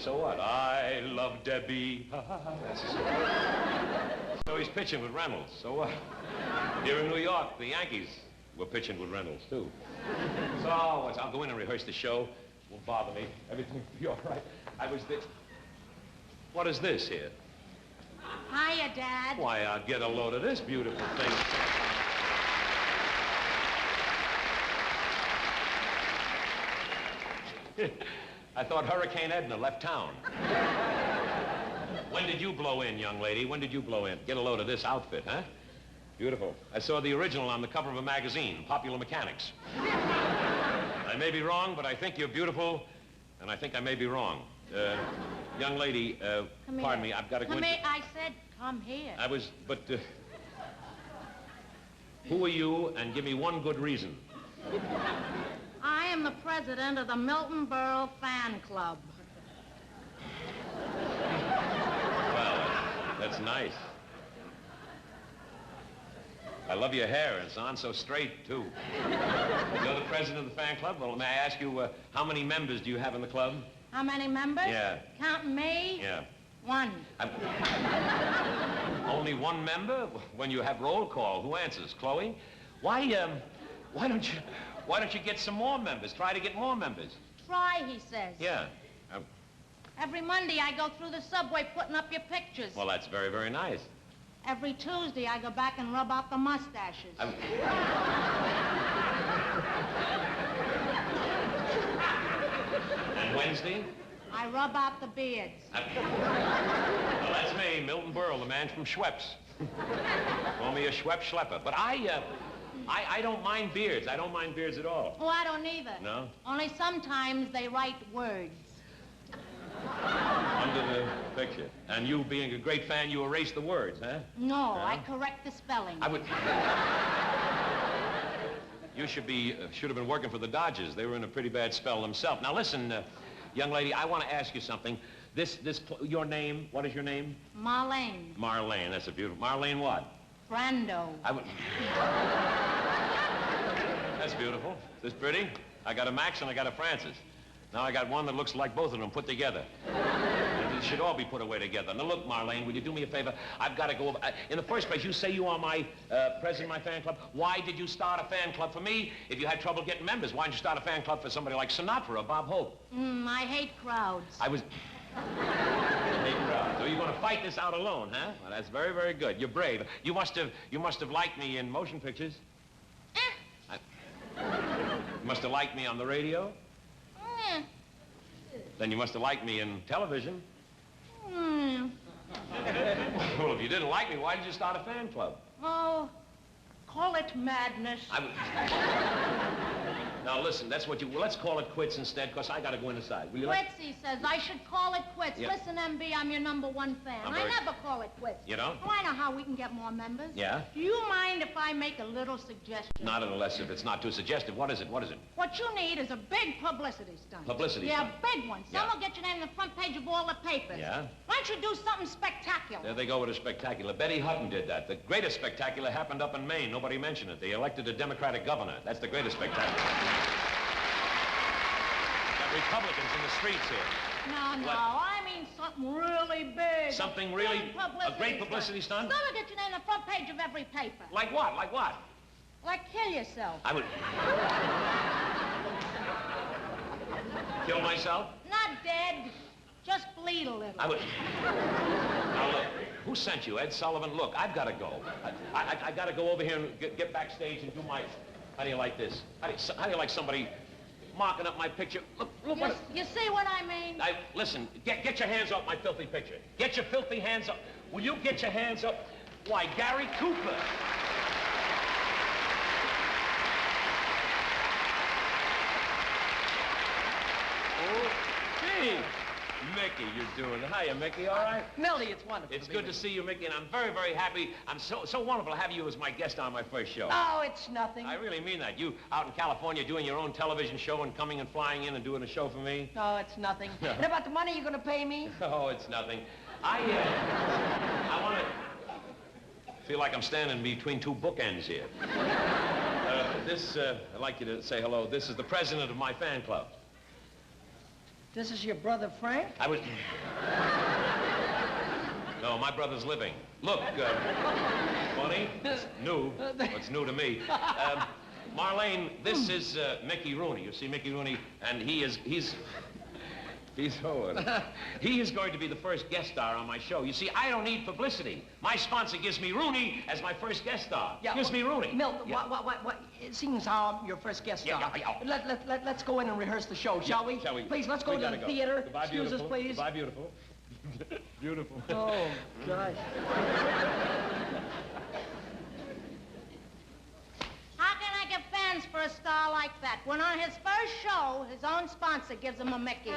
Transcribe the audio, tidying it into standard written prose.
So what? I love Debbie. So he's pitching with Reynolds. So what? Here in New York, the Yankees were pitching with Reynolds, too. So I'll go in and rehearse the show. Won't bother me. Everything will be all right. I was there. What is this here? Hiya, Dad. Why, I'll get a load of this beautiful thing. I thought Hurricane Edna left town. When did you blow in, young lady? When did you blow in? Get a load of this outfit, huh? Beautiful. I saw the original on the cover of a magazine, Popular Mechanics. I may be wrong, but I think you're beautiful, and I think I may be wrong. Young lady, pardon me, I've got to go in. Come here, I said come here. Who are you, and give me one good reason. I am the president of the Milton Berle fan club. Well, that's nice. I love your hair, and it's on so straight, too. You're the president of the fan club? Well, may I ask you, how many members do you have in the club? How many members? Yeah. Counting me? Yeah. One. Only one member? When you have roll call, who answers? Chloe? Why don't you get some more members? Try to get more members. Try, he says. Yeah. Every Monday I go through the subway putting up your pictures. Well, that's very, very nice. Every Tuesday I go back and rub out the mustaches. And Wednesday? I rub out the beards. Well, that's me, Milton Berle, the man from Schweppes. Call me a Schweppes schlepper. But I don't mind beards. I don't mind beards at all. Oh, I don't either. No? Only sometimes they write words. Under the picture. And you, being a great fan, you erase the words, huh? No, I correct the spelling. You should have been working for the Dodgers. They were in a pretty bad spell themselves. Now, listen, young lady, I want to ask you something. Your name, what is your name? Marlene. Marlene, that's a beautiful... Marlene what? Brando. That's beautiful. Is this pretty? I got a Max and I got a Francis. Now I got one that looks like both of them put together. They should all be put away together. Now look, Marlene, will you do me a favor? I've got to go over... in the first place, you say you are my president of my fan club. Why did you start a fan club for me if you had trouble getting members? Why didn't you start a fan club for somebody like Sinatra or Bob Hope? I hate crowds. I hate crowds. So you're going to fight this out alone, huh? Well, that's very, very good. You're brave. You must have liked me in motion pictures. You must have liked me on the radio. Then you must have liked me in television. Well, if you didn't like me, why did you start a fan club? Oh, call it madness. Now, listen, that's what let's call it quits instead, because I got to go inside. Will you Quits, he says. I should call it quits. Yeah. Listen, MB, I'm your #1 fan. I never call it quits. You don't? Oh, I know how we can get more members. Yeah? Do you mind if I make a little suggestion? Not unless if it's not too suggestive. What is it? What is it? What you need is a big publicity stunt. Publicity stunt? stunt? Yeah, big one. Some will get your name on the front page of all the papers. Yeah? Why don't you do something spectacular? There they go with a spectacular. Betty Hutton did that. The greatest spectacular happened up in Maine. Nobody mentioned it. They elected a Democratic governor. That's the greatest spectacular. Republicans in the streets here. No, I mean something really big. Something really... a great publicity stunt? Some will get your name on the front page of every paper. Like what? Like what? Like kill yourself. I would... Kill myself? Not dead. Just bleed a little. I would... Now, look, who sent you? Ed Sullivan? Look, I've got to go. I got to go over here and get backstage and do my... How do you like this? How do you like somebody... marking up my picture? Look what... You see what I mean? Listen, get your hands off my filthy picture. Get your filthy hands up. Will you get your hands up? Why, Gary Cooper. Oh, gee. Mickey, you're doing... Hiya, Mickey, all right? Milty, it's wonderful. It's good to see you, Mickey, and I'm very, very happy. I'm so wonderful to have you as my guest on my first show. Oh, it's nothing. I really mean that. You out in California doing your own television show and coming and flying in and doing a show for me? Oh, it's nothing. And about the money you're going to pay me? Oh, it's nothing. I want to feel like I'm standing between two bookends here. I'd like you to say hello. This is the president of my fan club. This is your brother, Frank? I was... No, my brother's living. Look, funny? It's new. What's new to me? Marlene, this is Mickey Rooney. You see, Mickey Rooney, and he's old. He is going to be the first guest star on my show. You see, I don't need publicity. My sponsor gives me Rooney as my first guest star. Yeah, gives me Rooney. Milton, Yeah. what? It seems how I'm your first guest star. Let's go in and rehearse the show, shall we? Shall we? Please, let's go to the theater. Goodbye, Excuse beautiful. us, please. Goodbye, beautiful. Beautiful. Oh, gosh. How can I get fans for a star like that when on his first show, his own sponsor gives him a Mickey?